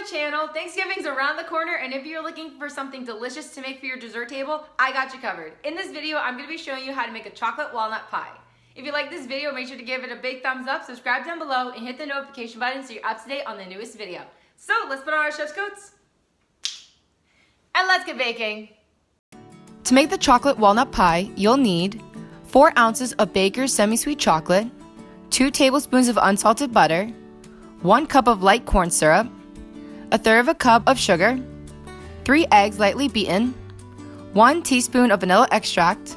my channel. Thanksgiving's around the corner, and if you're looking for something delicious to make for your dessert table, I got you covered. In this video, I'm going to be showing you how to make a chocolate walnut pie. If you like this video, make sure to give it a big thumbs up, subscribe down below, and hit the notification button so you're up to date on the newest video. So let's put on our chef's coats, and let's get baking. To make the chocolate walnut pie, you'll need 4 ounces of Baker's semi-sweet chocolate, 2 tablespoons of unsalted butter, 1 cup of light corn syrup, 1/3 cup of sugar, 3 eggs lightly beaten, 1 teaspoon of vanilla extract,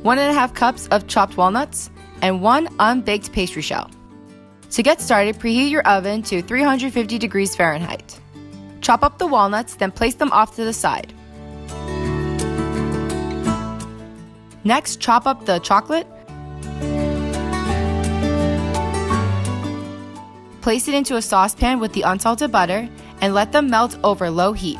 1½ cups of chopped walnuts, and 1 unbaked pastry shell. To get started, preheat your oven to 350 degrees Fahrenheit. Chop up the walnuts, then place them off to the side. Next, chop up the chocolate. Place it into a saucepan with the unsalted butter and let them melt over low heat.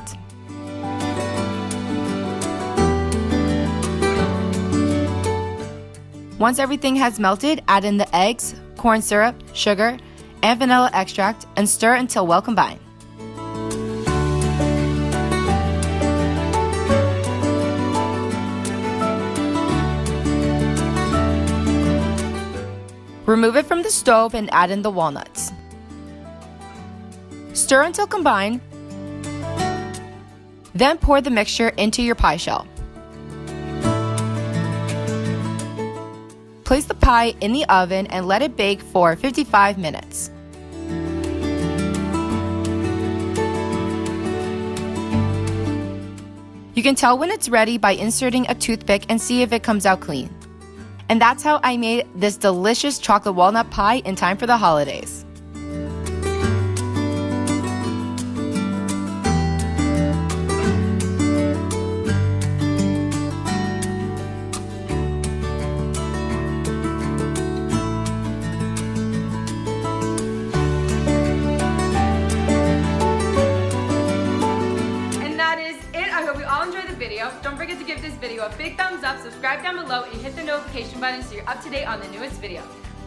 Once everything has melted, add in the eggs, corn syrup, sugar, and vanilla extract and stir until well combined. Remove it from the stove and add in the walnuts. Stir until combined, then pour the mixture into your pie shell. Place the pie in the oven and let it bake for 55 minutes. You can tell when it's ready by inserting a toothpick and see if it comes out clean. And that's how I made this delicious chocolate walnut pie in time for the holidays. Don't forget to give this video a big thumbs up, subscribe down below, and hit the notification button so you're up to date on the newest video.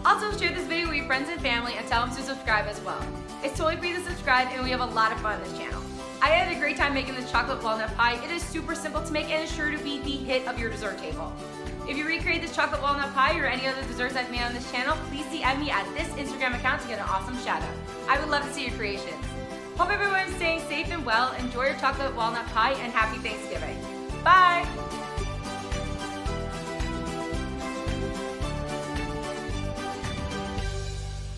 Also, share this video with your friends and family and tell them to subscribe as well. It's totally free to subscribe, and we have a lot of fun on this channel. I had a great time making this chocolate walnut pie. It is super simple to make and is sure to be the hit of your dessert table. If you recreate this chocolate walnut pie or any other desserts I've made on this channel, please DM me at this Instagram account to get an awesome shout out. I would love to see your creations. Hope everyone's staying safe and well. Enjoy your chocolate walnut pie and happy Thanksgiving. Bye!